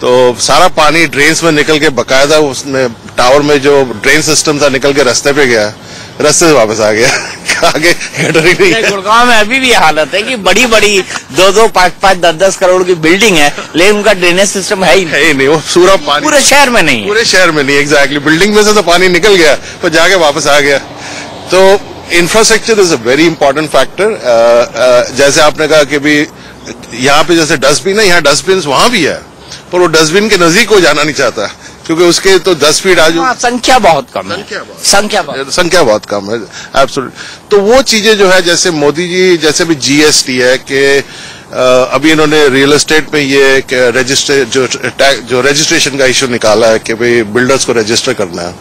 तो सारा पानी ड्रेन्स में निकल के बकायदा उसने टावर में जो ड्रेन सिस्टम था निकल के रास्ते पे गया, रास्ते से वापस आ गया। आगे गटर ही नहीं है। गुड़गांव में अभी भी हालत है कि बड़ी 2-2, 5-5, 10-10 करोड़ की बिल्डिंग है लेकिन उनका ड्रेनेज सिस्टम है ही नहीं। वो पूरा पानी पूरे शहर में नहीं है। पूरे शहर में नहीं, एग्जैक्टली। बिल्डिंग में से तो पानी निकल गया पर जाके वापस आ गया। तो infrastructure is a very important factor. जैसे आपने कहा कि भी यहाँ पे जैसे डस्टबिन है, यहाँ डस्टबिन वहां भी है पर वो डस्टबिन के नजदीक को जाना नहीं चाहता क्योंकि उसके तो 10 फीट आजू संख्या बहुत कम है। संख्या बहुत कम है, एब्सोल्यूट। तो वो चीजें जो है, जैसे मोदी जी, जैसे भी जीएसटी है कि अभी इन्होंने रियल एस्टेट में ये जो रजिस्ट्रेशन का इश्यू निकाला है कि भाई बिल्डर्स को रजिस्टर करना है,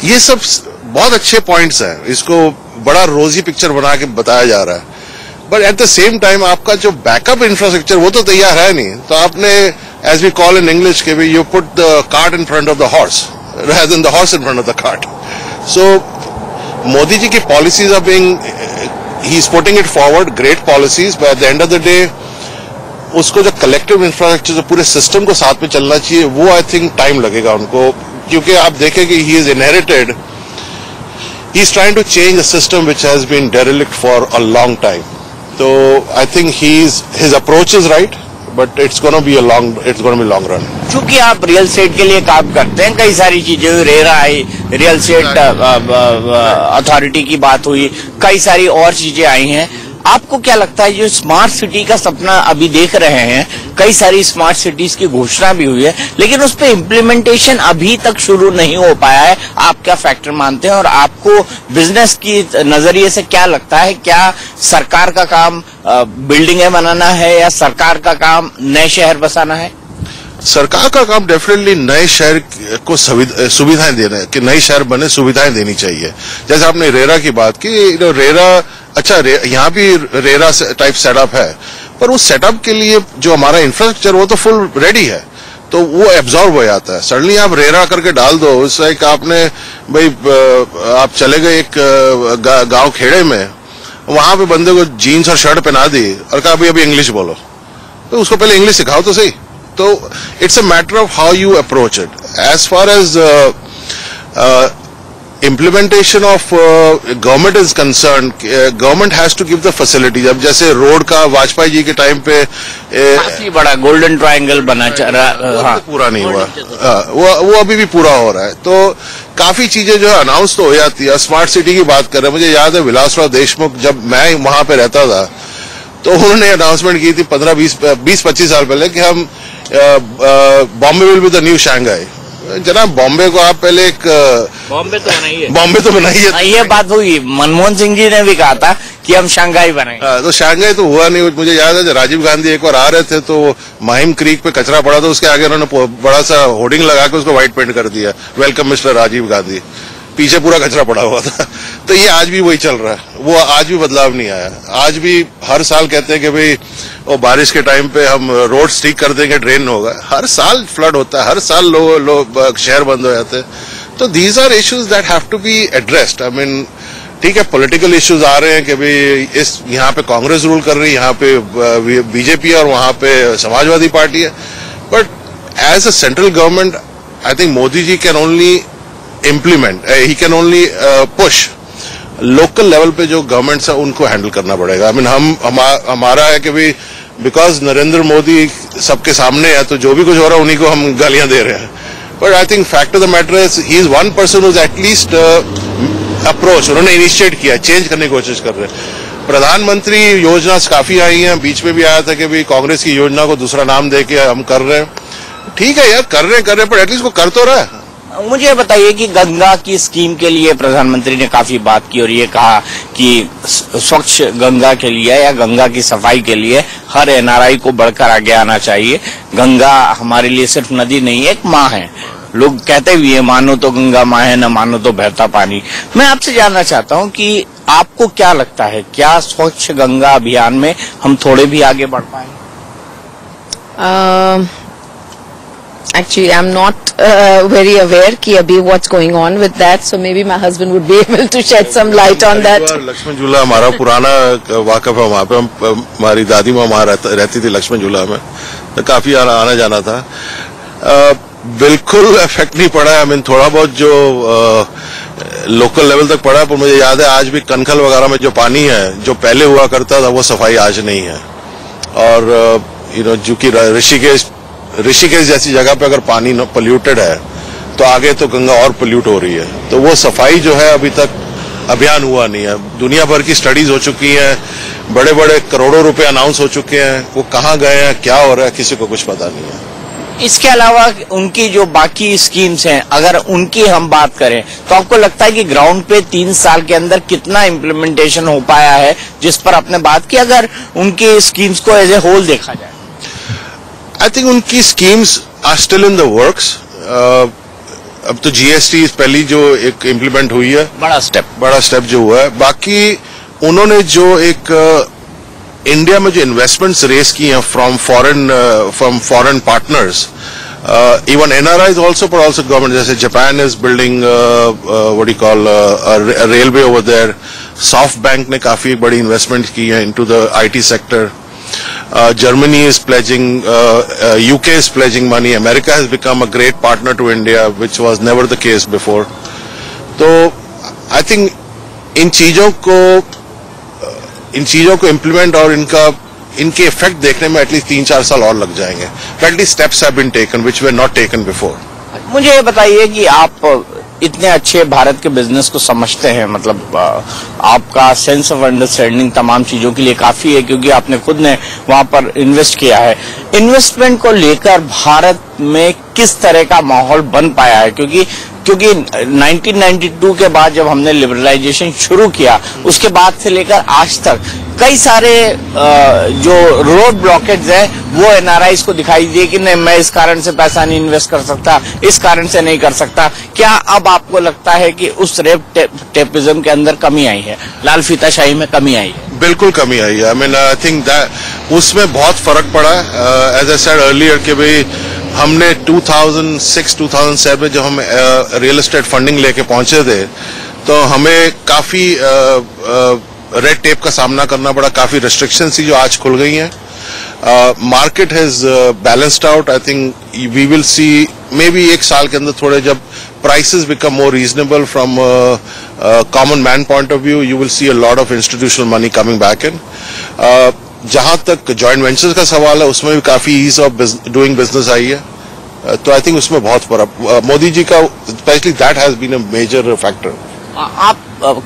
ये सब बहुत अच्छे पॉइंट्स हैं। इसको बड़ा रोजी पिक्चर बना के बताया जा रहा है, but at the same time आपका जो बैकअप इंफ्रास्ट्रक्चर वो तो तैयार है नहीं। तो आपने, as we call in English, के you put the cart in front of the horse rather than the horse in front of the cart. So Modi ji की policies are being, he is putting it forward, great policies, but at the end of the day उसको जो कलेक्टिव इंफ्रास्ट्रक्चर, जो पूरे सिस्टम को साथ में चलना चाहिए, वो आई थिंक टाइम लगेगा उनको। क्योंकि आप देखें कि he is inherited, he is trying to change a system which has been derelict for a long time. तो I think his approach is right, but it's gonna be long run. चूंकि आप रियल एस्टेट के लिए काम करते हैं, कई सारी चीजें, रेरा आई, रियल एस्टेट अथॉरिटी की बात हुई, कई सारी और चीजें आई हैं। आपको क्या लगता है, जो स्मार्ट सिटी का सपना अभी देख रहे हैं, कई सारी स्मार्ट सिटीज की घोषणा भी हुई है लेकिन उस पर इम्प्लीमेंटेशन अभी तक शुरू नहीं हो पाया है, आप क्या फैक्टर मानते हैं? और आपको बिजनेस की नजरिए से क्या लगता है, क्या सरकार का काम बिल्डिंगें बनाना है या सरकार का काम नए शहर बसाना है? सरकार का काम डेफिनेटली नए शहर को सुविधाएं देना है, कि नए शहर बने, सुविधाएं देनी चाहिए। जैसे आपने रेरा की बात की, रेरा, अच्छा यहाँ भी रेरा टाइप सेटअप है, पर उस सेटअप के लिए जो हमारा इंफ्रास्ट्रक्चर वो तो फुल रेडी है, तो वो एब्जॉर्ब हो जाता है। सडनली आप रेरा करके डाल दो, उस एक आपने भाई आप चले गए एक गांव खेड़े में, वहां पे बंदे को जीन्स और शर्ट पहना दी और कहा अभी इंग्लिश बोलो, तो उसको पहले इंग्लिश सिखाओ तो सही। तो it's a matter of how you approach it. As far as implementation of government is concerned, government has to give the facilities। अब जैसे रोड का वाजपेयी जी के टाइम पे काफी बड़ा गोल्डन ट्रायंगल बना हाँ, पूरा नहीं हुआ, वो अभी भी पूरा हो रहा है। तो काफी चीजें जो है अनाउंस तो हो जाती है। स्मार्ट सिटी की बात कर रहे हैं, मुझे याद है विलासराव देशमुख जब मैं वहां पे रहता था तो उन्होंने अनाउंसमेंट की थी 15-20-25 साल पहले कि हम Bombay will be the new Shanghai. जनाब बॉम्बे को आप पहले एक बॉम्बे तो बनाइए। ये बात हुई, मनमोहन सिंह जी ने भी कहा था कि हम शंघाई बनाएंगे। तो शंघाई तो हुआ नहीं। मुझे याद है राजीव गांधी एक बार आ रहे थे तो माहिम क्रीक पे कचरा पड़ा था, उसके आगे उन्होंने बड़ा सा होर्डिंग लगा के उसको व्हाइट पेंट कर दिया, वेलकम मिस्टर राजीव गांधी। पीछे पूरा कचरा पड़ा हुआ था। तो ये आज भी वही चल रहा है, वो आज भी बदलाव नहीं आया। आज भी हर साल कहते हैं कि भाई वो बारिश के टाइम पे हम रोड ठीक कर देंगे, ड्रेन होगा। हर साल फ्लड होता है, हर साल लोग शहर बंद हो जाते हैं। तो these are issues that have to be addressed. I mean ठीक है, पॉलिटिकल इश्यूज आ रहे हैं कि भाई इस यहाँ पे कांग्रेस रूल कर रही है, यहाँ पे बीजेपी और वहां पे समाजवादी पार्टी है। But as a central government I think Modi ji can only implement, he can only push. Local level पे जो गवर्नमेंट्स है उनको हैंडल करना पड़ेगा। आई मीन हमारा है कि भाई बिकॉज नरेंद्र मोदी सबके सामने है तो जो भी कुछ हो रहा है उन्हीं को हम गालियां दे रहे हैं। But I think fact of the matter is he is one person who is at least approach, उन्होंने इनिशिएट किया, चेंज करने की कोशिश कर रहे हैं। प्रधानमंत्री योजना काफी आई हैं, बीच में भी आया था कि भाई कांग्रेस की योजना को दूसरा नाम दे के हम कर रहे हैं। ठीक है यार, कर रहे हैं पर एटलीस्ट वो कर तो रहा है। मुझे बताइए कि गंगा की स्कीम के लिए प्रधानमंत्री ने काफी बात की और ये कहा कि स्वच्छ गंगा के लिए या गंगा की सफाई के लिए हर एनआरआई को बढ़कर आगे आना चाहिए। गंगा हमारे लिए सिर्फ नदी नहीं है, एक माँ है। लोग कहते भी है मानो तो गंगा माँ है, न मानो तो बहता पानी। मैं आपसे जानना चाहता हूँ कि आपको क्या लगता है, क्या स्वच्छ गंगा अभियान में हम थोड़े भी आगे बढ़ पाएंगे? Actually, I'm not very aware कि अभी what's going on with that, so maybe my husband would be able to shed some light on that. Lakshman झूला हमारा पुराना वाकफ है, वहाँ पे हमारी दादी माँ वहाँ रहती थी लक्ष्मण झूला में, तो काफी आना जाना था। बिल्कुल इफेक्ट नहीं पड़ा है। आई मीन थोड़ा बहुत जो लोकल लेवल तक पड़ा है, पर मुझे याद है आज भी कनखल वगैरह में जो पानी है जो पहले हुआ करता था वो सफाई आज नहीं है। और जो कि ऋषिकेश जैसी जगह पे अगर पानी पोल्यूटेड है तो आगे तो गंगा और पोल्यूट हो रही है। तो वो सफाई जो है अभी तक अभियान हुआ नहीं है। दुनिया भर की स्टडीज हो चुकी हैं, बड़े बड़े करोड़ों रुपए अनाउंस हो चुके हैं, वो कहाँ गए हैं, क्या हो रहा है, किसी को कुछ पता नहीं है। इसके अलावा उनकी जो बाकी स्कीम्स हैं, अगर उनकी हम बात करें तो आपको लगता है कि ग्राउंड पे 3 साल के अंदर कितना इम्प्लीमेंटेशन हो पाया है, जिस पर आपने बात की, अगर उनकी स्कीम्स को एज ए होल देखा जाए? आई थिंक उनकी schemes are still in the works. अब तो जीएसटी पहली जो एक इम्प्लीमेंट हुई है, बड़ा स्टेप जो हुआ है। बाकी उन्होंने जो एक इंडिया में जो इन्वेस्टमेंट्स रेस की हैं from foreign partners, even NRIs also, पर ऑल्सो गवर्नमेंट, जैसे Japan is building what you call railway over there. SoftBank ने काफी बड़ी इन्वेस्टमेंट की है into the IT sector. Germany is pledging, UK is pledging money. America has become a great partner to India, which was never the case before. तो I think इन चीजों को implement और इनके इफेक्ट देखने में एटलीस्ट 3-4 साल और लग जाएंगे। At least steps have been taken which were not taken before. मुझे ये बताइए कि आप इतने अच्छे भारत के बिजनेस को समझते हैं, मतलब आपका सेंस ऑफ अंडरस्टैंडिंग तमाम चीजों के लिए काफी है, क्योंकि आपने खुद ने वहां पर इन्वेस्ट किया है। इन्वेस्टमेंट को लेकर भारत में किस तरह का माहौल बन पाया है? क्योंकि क्योंकि 1992 के बाद जब हमने लिबरलाइजेशन शुरू किया, उसके बाद से लेकर आज तक कई सारे जो रोड ब्लॉकेज है वो एनआरआईज को दिखाई दिए कि नहीं, मैं इस कारण से पैसा नहीं इन्वेस्ट कर सकता, इस कारण से नहीं कर सकता। क्या अब आपको लगता है कि उस रेप टेपिज्म के अंदर कमी आई है, लाल फीताशाही में कमी आई है? बिल्कुल कमी आई है। I mean I think that उसमें बहुत फर्क पड़ा है। एज आई सेड अर्लियर कि भाई हमने 2006-2007 जब हम रियल एस्टेट फंडिंग लेके पहुंचे थे तो हमें काफी रेड टेप का सामना करना पड़ा, काफी रिस्ट्रिक्शन थी जो आज खुल गई हैं। Market has balanced out. I think we will see maybe एक साल के अंदर थोड़े जब prices become more reasonable from a common man point of view, you will see a lot of institutional money coming back in. जहां तक joint ventures का सवाल है उसमें भी काफी ease of doing business आई है, तो आई थिंक उसमें बहुत फर्क मोदी जी का specially that has been a major factor. आप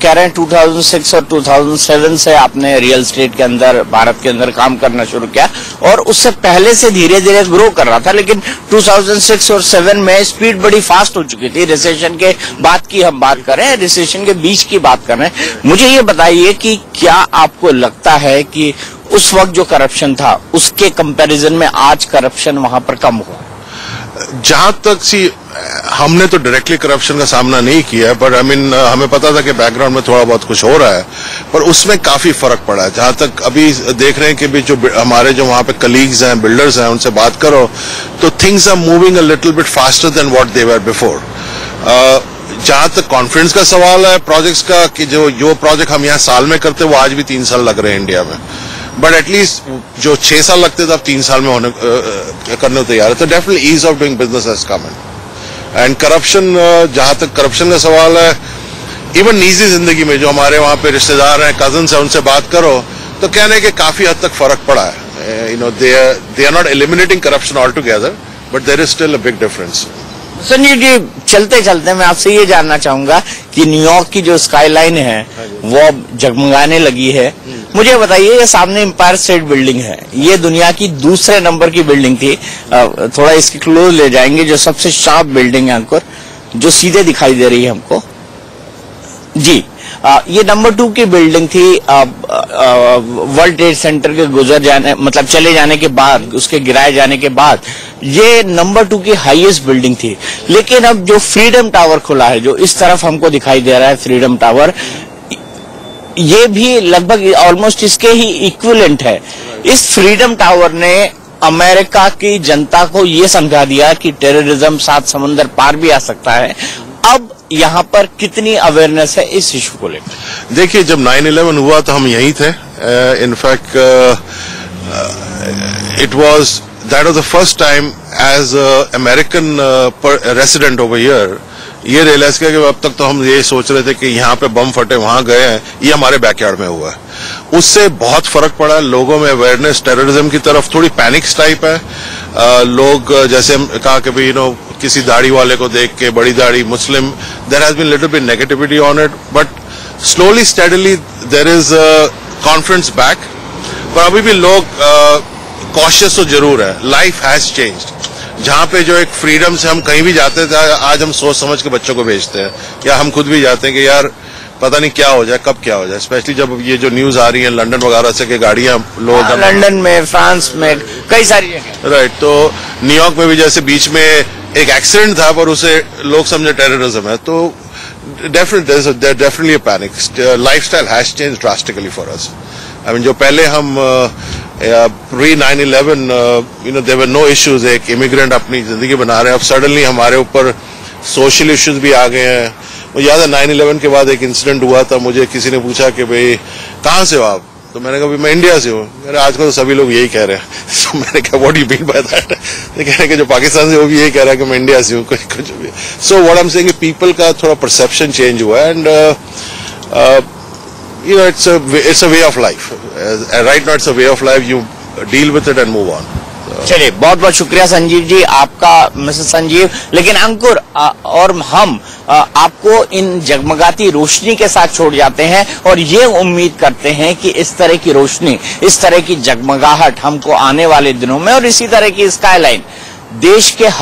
कह रहे हैं 2006 और 2007 से आपने रियल एस्टेट के अंदर, भारत के अंदर काम करना शुरू किया और उससे पहले से धीरे धीरे ग्रो कर रहा था, लेकिन 2006 और 7 में स्पीड बड़ी फास्ट हो चुकी थी। रिसेशन के बाद की हम बात कर रहे हैं, रिसेशन के बीच की बात कर रहे हैं। मुझे ये बताइए कि क्या आपको लगता है कि उस वक्त जो करप्शन था उसके कंपैरिजन में आज करप्शन वहां पर कम हुआ? जहां तक हमने तो डायरेक्टली करप्शन का सामना नहीं किया है, पर आई मीन हमें पता था कि बैकग्राउंड में थोड़ा बहुत कुछ हो रहा है, पर उसमें काफी फर्क पड़ा है। जहां तक अभी देख रहे हैं कि भी जो हमारे जो वहां पे कलीग्स हैं, बिल्डर्स हैं, उनसे बात करो तो things are moving a little bit faster than what they were before. जहां तक कॉन्फिडेंस का सवाल है प्रोजेक्ट्स का, कि जो प्रोजेक्ट हम यहाँ साल में करते वो आज भी 3 साल लग रहे हैं इंडिया में, बट एटलीस्ट जो 6 साल लगते थे अब 3 साल में करने को तैयार है। तो definitely ease of doing business has come in. And corruption, जहां तक करप्शन का सवाल है, इवन निजी जिंदगी में जो हमारे वहां पे रिश्तेदार हैं, कजन्स हैं, उनसे बात करो तो कहने के काफी हद तक फर्क पड़ा है। You know they are not eliminating corruption all together, but there is still a big difference. Sanjeev ji, चलते चलते मैं आपसे ये जानना चाहूंगा कि न्यूयॉर्क की जो स्काईलाइन है वो अब जगमगाने लगी है। मुझे बताइए, ये सामने एम्पायर स्टेट बिल्डिंग है, ये दुनिया की दूसरे नंबर की बिल्डिंग थी। थोड़ा इसके क्लोज ले जाएंगे, जो सबसे शार्प बिल्डिंग है अंकुर, जो सीधे दिखाई दे रही है हमको जी। ये नंबर 2 की बिल्डिंग थी। वर्ल्ड ट्रेड सेंटर के गुजर जाने, मतलब चले जाने के बाद, उसके गिराए जाने के बाद ये नंबर 2 की हाईएस्ट बिल्डिंग थी। लेकिन अब जो फ्रीडम टावर खुला है, जो इस तरफ हमको दिखाई दे रहा है फ्रीडम टावर, ये भी लगभग ऑलमोस्ट इसके ही इक्विवेलेंट है। इस फ्रीडम टावर ने अमेरिका की जनता को ये समझा दिया कि टेररिज्म 7 समुंदर पार भी आ सकता है। अब यहाँ पर कितनी अवेयरनेस है इस इशू को लेकर? देखिए, जब 9/11 हुआ तो हम यहीं थे। In fact that was the first time as American resident over here ये रियलाइज किया कि अब तक तो हम ये सोच रहे थे कि यहाँ पे बम फटे, वहां गए हैं, ये हमारे बैकयार्ड में हुआ है। उससे बहुत फर्क पड़ा, लोगों में अवेयरनेस टेररिज्म की तरफ थोड़ी पैनिक्स टाइप है। लोग जैसे कहा कि भाई किसी दाढ़ी वाले को देख के, बड़ी दाढ़ी मुस्लिम, there has been little bit negativity on it, but slowly steadily there is confidence back. पर अभी भी लोग कॉशियस तो जरूर है। Life has changed. जहां पे जो एक फ्रीडम से हम कहीं भी जाते थे, आज हम सोच समझ के बच्चों को भेजते हैं, या हम खुद भी जाते हैं कि यार पता नहीं क्या हो जाए, कब क्या हो जाए। स्पेशली जब ये जो न्यूज आ रही है लंदन वगैरह से कि गाड़ियां लोग लंदन में, फ्रांस में, कई सारी जगह, राइट। तो न्यूयॉर्क में भी जैसे बीच में एक एक्सीडेंट था पर उसे लोग समझे टेररिज्म है, तो definitely panic. Lifestyle has changed drastically for us. I mean जो पहले हम pre 9/11 there were no issues, एक इमिग्रेंट अपनी जिंदगी बना रहे हैं, अब सडनली हमारे ऊपर सोशल इश्यूज भी आ गए हैं। मुझे याद है 9/11 के बाद एक इंसिडेंट हुआ था, मुझे किसी ने पूछा कि भाई कहाँ से हो आप, तो मैंने कहा मैं इंडिया से हूँ। मेरे आजकल तो सभी लोग यही कह रहे हैं। तो मैंने कहा what do you mean by that? कह रहे हैं कि जो पाकिस्तान से वो भी यही कह रहा है कि मैं इंडिया से हूँ, कुछ भी। So what I am saying, people का थोड़ा परसेप्शन चेंज हुआ है, and it's a way of life. Right now it's a way of life. You deal with it and move on. चलिए, बहुत बहुत शुक्रिया संजीव जी आपका, मिस्टर संजीव। लेकिन अंकुर और हम आपको इन जगमगाती रोशनी के साथ छोड़ जाते हैं और ये उम्मीद करते हैं कि इस तरह की रोशनी, इस तरह की जगमगाहट हमको आने वाले दिनों में, और इसी तरह की स्काईलाइन देश के हर